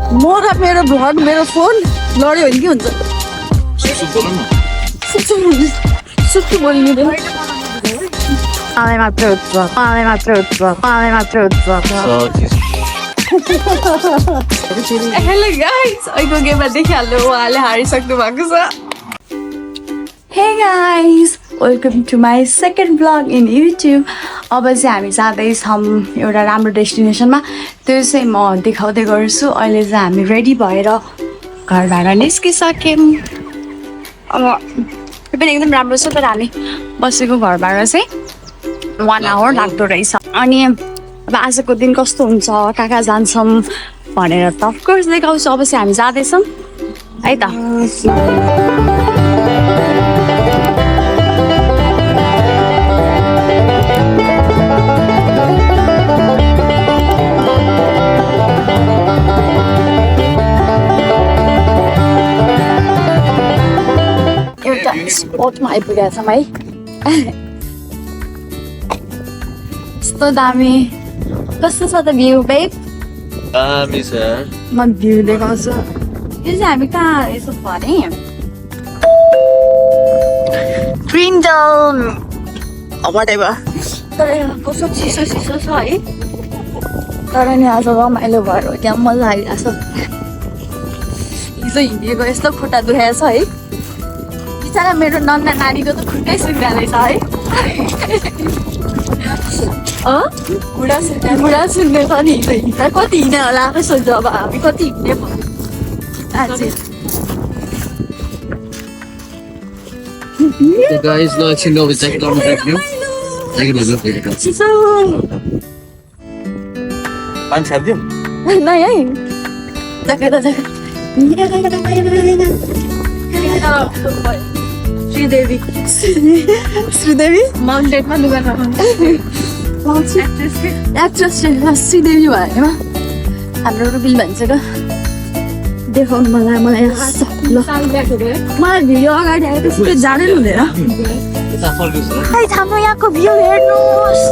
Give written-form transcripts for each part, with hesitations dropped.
म र मेरो भ्लग मेरो फोन लड्यो भने के हुन्छ सुक्छु बोल्नु मलाई मात्र हुन्छ हेलो गाइस अहिलेको गेममा देखिहाल्नु उहाँले हारिसक्नु भएको छ Hey guys, welcome to my second vlog in YouTube. अब चाहिँ हामी जाँदैछौँ एउटा राम्रो डेस्टिनेसनमा त्यो चाहिँ म देखाउँदै गर्छु अहिले चाहिँ हामी रेडी भएर घरबाट निस्किसक्यौँ अब पनि एकदम राम्रो छ तर हामी बसेको घरबाट चाहिँ 1 hour लाग्दो रहेछ अनि अब आजको दिन कस्तो हुन्छ कहाँ जान्छौँ भनेर त अफकोर्स देखाउँछु अब चाहिँ हामी जाँदैछौँ है त स्पटमा आइपुगेको छौँ है यस्तो दामी कस्तो छ त भ्यू बेब दामी छ म भ्यू देखाउँछु यो चाहिँ हामी कहाँ यसो भने ग्रिन्डल whatever तर कस्तो चिसो चिसो छ है तर नि आज रमाइलो भएर त्यहाँ मजा आइरहेको छ हिजो हिँडेको यस्तो खुट्टा दुखाएको छ है बिचरा मेरो नन्ना नानीको त खुट्टै सुक्दा रहेछ है बुढा सुन्ने छ नि हिँड्दा कति हिँड्यो होला आफै सोध्छु अब हामी कति हिँड्ने भयो guys no actually no it's like don't break you take it easy चिसो पानी छाड्दियो नै है श्रीदेवी माउन्टेनमा लुगा एक्ट्रेस श्रीदेवी भयो हाम्रो रुबिल भन्छ त देखाउनु मलाई भिडियो अगाडि आएर त्यस्तो जानै हुँदैन हाम्रो यहाँको भ्यू हेर्नुहोस्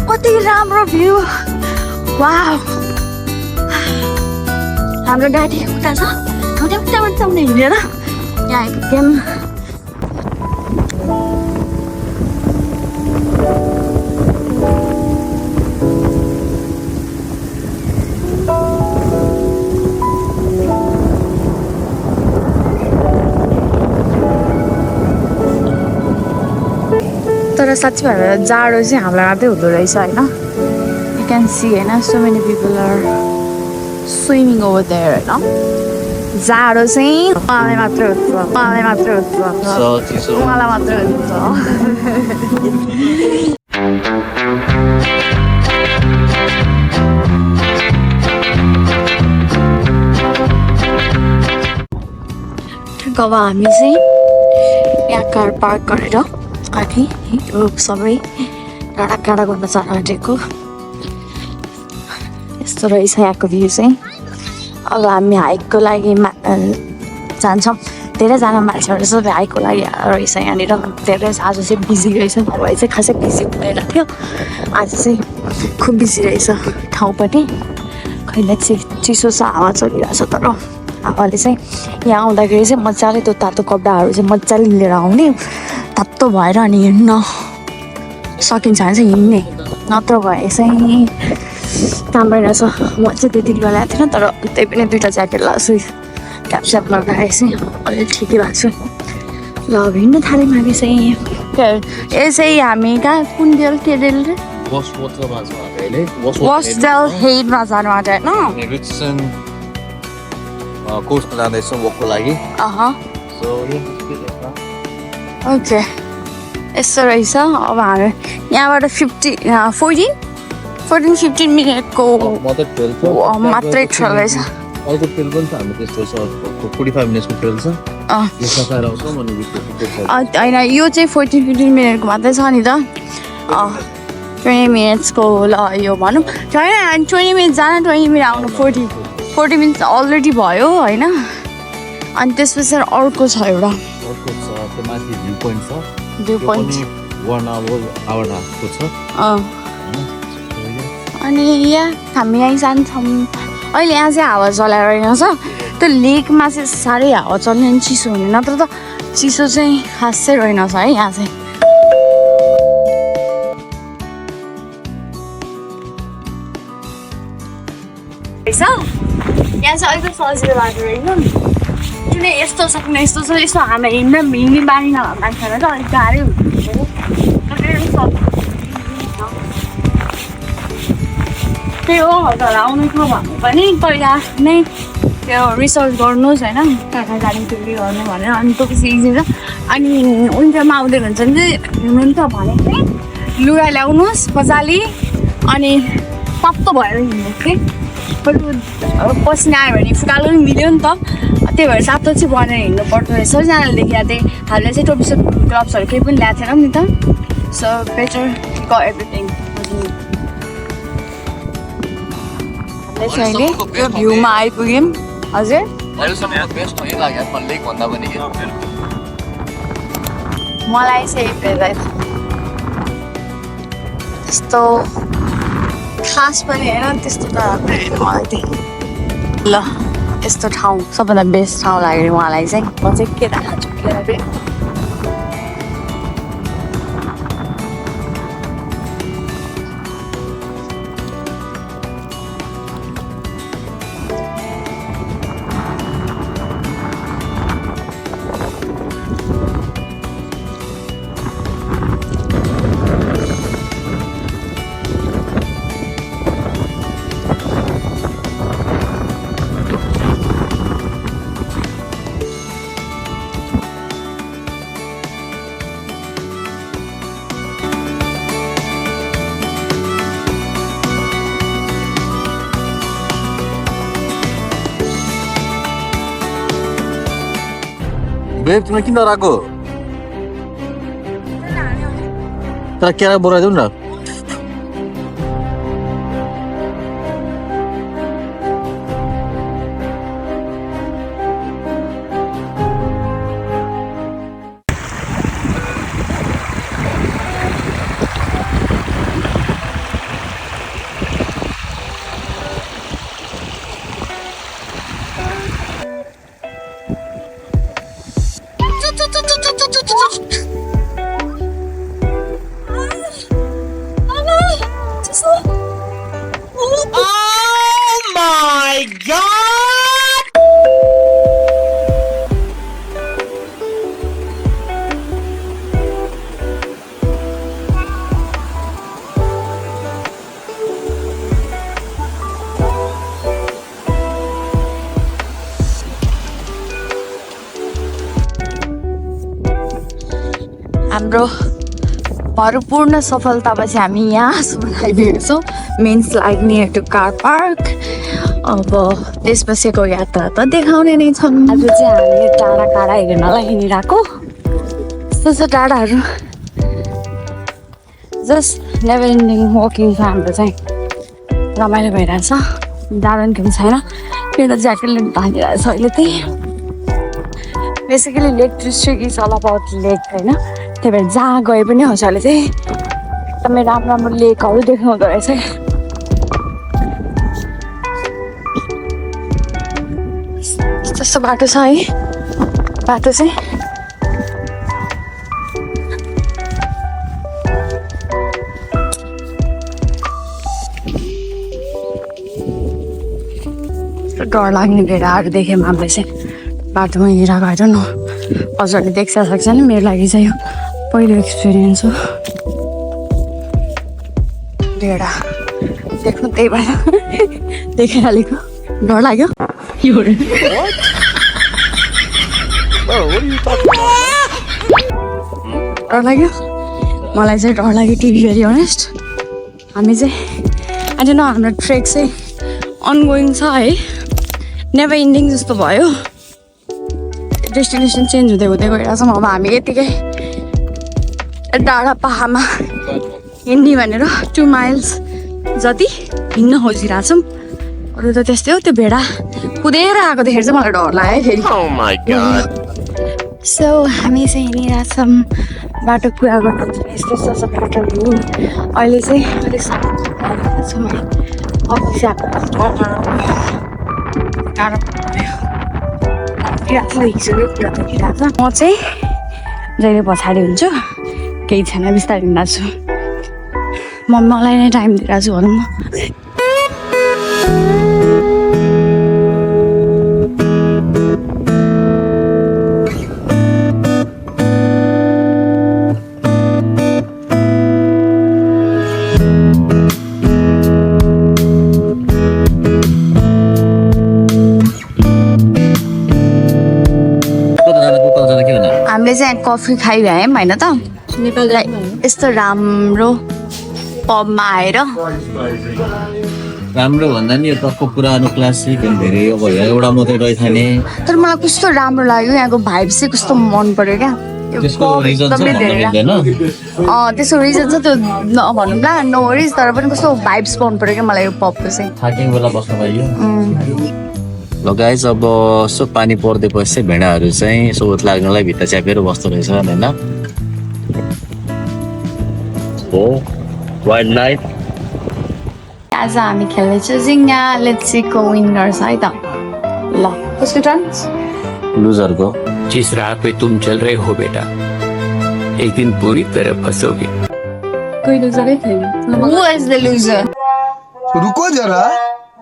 कति राम्रो भ्यू वाउ हाम्रो गाडी उता छ उता हिँडेर यहाँ आइपुग्यौँ तर साँच्चै भएर जाडो चाहिँ हामीलाई मात्रै हुँदो रहेछ होइन यु क्यान सी होइन so many people are swimming over there होइन जाडो चाहिँ मलाई मात्र हुन्छ मलाई मात्र हुन्छ अब हामी चाहिँ यहाँ कार पार्क गरेर अनि यो सबै टाढा टाढा गर्न जान आँटेको यस्तो रहेछ यहाँको भ्यू चाहिँ अब हामी हाइकको लागि जान्छौँ धेरैजना मान्छेहरू सबै हाइकको लागि रहेछ यहाँनिर धेरै आज चाहिँ बिजी रहेछ नभए चाहिँ खासै बिजी हुँदैन थियो आज चाहिँ खुब बिजी रहेछ ठाउँ पनि कहिले चाहिँ चिसो छ हावा चलिरहेछ तर हावाले चाहिँ यहाँ आउँदाखेरि चाहिँ मजाले त्यो तातो कपडाहरू चाहिँ मजाले लिएर आउने तातो भएर अनि हिँड्न सकिन्छ भने चाहिँ हिँड्ने नत्र भए चाहिँ राम्रो रहेछ म चाहिँ त्यति बेला ल्याएको थिएन तर त्यही पनि 2टा ज्याकेट लगाएको छु क्यापस्याप लगाएर चाहिँ अलिअलि ठिकै भएको छु ल अब हिँड्नु थाल्यौँ हामी चाहिँ यसै हामी कहाँ कुन डेल के डेल वास्डेल हेडमा जानु आँट्यो होइन रिटसन कोर्समा जाँदैछौँ वकको लागि ओके यस्तो रहेछ अब हामी यहाँबाट 14-15 मिनटको मात्रै ट्रेल रहेछ अर्को ट्रेल पनि छ हाम्रो त्यस्तो छ 45 मिनटको ट्रेल छ होइन यो चाहिँ 14-15 मिनटको मात्रै छ नि त 20 मिनट्सको ल यो भनौँ होइन 20 मिनट जान 20 मिनट आउनु 40 मिनट अलरेडी भयो होइन अनि त्यसपछि अर्को छ एउटा भ्यू पोइन्ट 1 hour हाफको छ अनि यहाँ हामी यहीँ जान्छौँ अहिले यहाँ चाहिँ हावा चलाइरहेको छ त्यो लेकमा चाहिँ साह्रै हावा चल्ने नि चिसो हुने नत्र त चिसो चाहिँ खासै रहेनछ है यहाँ चाहिँ यहाँ चाहिँ अलिकति सजिलो बाटो रहेछ किन यस्तो छ किन यस्तो छ यस्तो हामी हिँड्ने बानी नभएको मान्छेलाई त अलिक गाह्रै हुन्छ त्यही हो तर आउनु थियो भन्नु पनि पहिला नै त्यो रिसर्च गर्नुहोस् होइन कहाँ कहाँ जाने के गर्नु भनेर अनि त्यसपछि इजी छ अनि विन्टरमा आउँदैन हुन्छ भने चाहिँ हुनुहुन्छ भने चाहिँ लुगा ल्याउनुहोस् मजाले अनि तप्त भएर हिँड्नुहोस् कि पसिना आयो भने फुकालो पनि मिल्यो नि त त्यही भएर तातो चाहिँ बनाएर हिँड्नु पर्दो रहेछ सबैजनाले देखेको थिएँ हामीले चाहिँ टोपी ग्लोभ्सहरू केही पनि ल्याएको थिएनौँ नि त सो बेटर ग एभ्रिथिङ अहिले यो भ्यूमा आइपुग्यौँ हजुर मलाई चाहिँ त्यस्तो खास पनि होइन त्यस्तो त मलाई त्यही ल यस्तो ठाउँ सबभन्दा बेस्ट ठाउँ लाग्यो उहाँलाई चाहिँ म चाहिँ के राख्छु बेब तिमीलाई किन नराको तर केरा बोराइदेऊ न हाम्रो भरपूर्ण सफलतापछि हामी यहाँसम्म आइपुगेको छौँ मेन्स लाग्ने टु कार पार्क अब त्यसपछिको यात्रा त देखाउने नै छन् आज चाहिँ हामी टाढा टाढा हेर्नलाई हिँडिरहेको यस्तो छ टाढाहरू जस्ट नेभर इन्डिङ वकिङ छ हाम्रो चाहिँ रमाइलो भइरहेछ जाडो पनि केही छैन त्यो ज्याकेटले ढाकिरहेछ अहिले त्यही basically lake district is all about lake होइन त्यही भएर जहाँ गए पनि हजुरले चाहिँ एकदमै राम्रो राम्रो लेकहरू देख्नुहुँदो रहेछ त्यस्तो बाटो छ है बाटो चाहिँ डर लाग्ने भेडाहरू देख्यौँ हामीले चाहिँ बाटोमा हिँडिरहेको होइन न हजुरले देख्छ सक्छ नि मेरो लागि चाहिँ यो पहिलो एक्सपिरियन्स हो भेडा देख्नु त्यही भएर देखिहालेको डर लाग्यो डर लाग्यो मलाई चाहिँ डर लाग्यो टु बी भेरी अनेस्ट हामी चाहिँ आज न हाम्रो ट्रेक चाहिँ अनगोइङ छ है नेभर इन्डिङ जस्तो भयो डेस्टिनेसन चेन्ज हुँदै हुँदै गइरहेछौँ अब हामी यतिकै डाँडा पाहाडमा हिँड्ने भनेर 2 माइल्स जति हिँड्न खोजिरहेछौँ अरू त त्यस्तै हो त्यो भेडा कुदेर आएको देखेर चाहिँ मलाई डर लाग्यो फेरि सो हामी चाहिँ हिँडिरहेछौँ बाटो पुरा गर्नु यस्तो यस्तो बाटोहरू अहिले चाहिँ अलिक छौँ है अफिस आएको गाह्रो म चाहिँ जहिले पछाडि हुन्छु केही छैन बिस्तारै हिँड्छु मलाई नै टाइम दिइरहेको छु भनौँ न हामीले चाहिँ कफी खाइभ्यायौँ होइन त यस्तो राम्रो पबमा आएर राम्रो भन्दा नि यो टक्क पुरानो क्लासिक धेरै अब एउटा मात्रै रहेछ नि तर मलाई कस्तो राम्रो लाग्यो यहाँको भाइब चाहिँ कस्तो मन पर्यो क्या त्यसको रिजन चाहिँ भन्न मिल्दैन त्यसको रिजन छ त्यो नभनौँला नो वरिज तर पनि कस्तो भाइब्स मन पर्यो क्या मलाई यो पबको चाहिँ थाकेको बेला बस्नु पाइयो ल गाइस अब यसो पानी पर्दै पछि भेडाहरू चाहिँ यसो उत लाग्नलाई भित्र च्यापेर बस्दो रहेछ होइन हो वाइल्ड लाइफ आज हामी खेल्दैछौँ जिङ्गा लेट्स सी को विन गर्छ है त ल कसको टर्न लुजरको जिस राह पे तुम चल रहे हो बेटा एक दिन पूरी तरह फंसोगे कोही लुजरै छैन हु इज द लुजर रुको जरा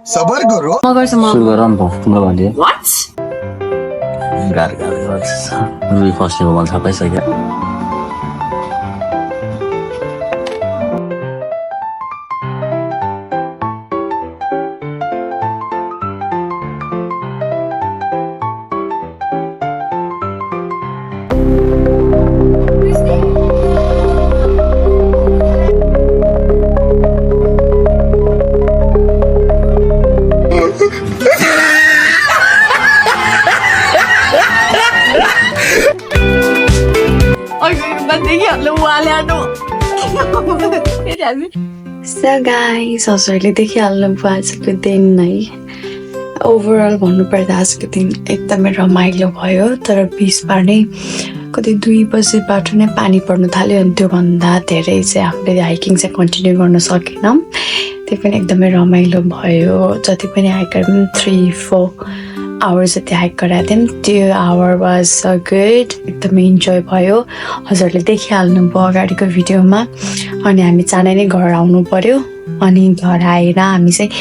सबर करो म गर्छु म सुरु गर नि त तिम्रो भन्यो व्हाट गाह्रो रुई फस्नेको मन थाहा पाइसक्यो So guys, हजुरले देखिहाल्नु भयो आजको दिन है ओभरअल भन्नुपर्दा आजको दिन एकदमै रमाइलो भयो तर बिचमा नै कति 2 बजेबाट नै पानी पर्न थाल्यो अनि त्योभन्दा धेरै चाहिँ हामीले हाइकिङ चाहिँ कन्टिन्यू गर्न सकेनौँ त्यो पनि एकदमै रमाइलो भयो जति पनि हाइकर पनि 3-4 आवर्स जति हाइक गराएको थियौँ त्यो आवर वाज सो गुड एकदमै इन्जोय भयो हजुरले देखिहाल्नु भयो अगाडिको भिडियोमा अनि हामी चाँडै नै घर आउनु पर्यो अनि घर आएर हामी चाहिँ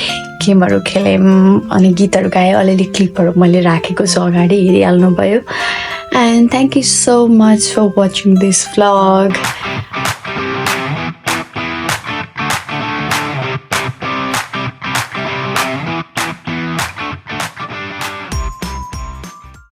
गेमहरू खेल्यौँ अनि गीतहरू गाएँ अलिअलि क्लिपहरू मैले राखेको छु अगाडि हेरिहाल्नु भयो and thank you so much for watching this vlog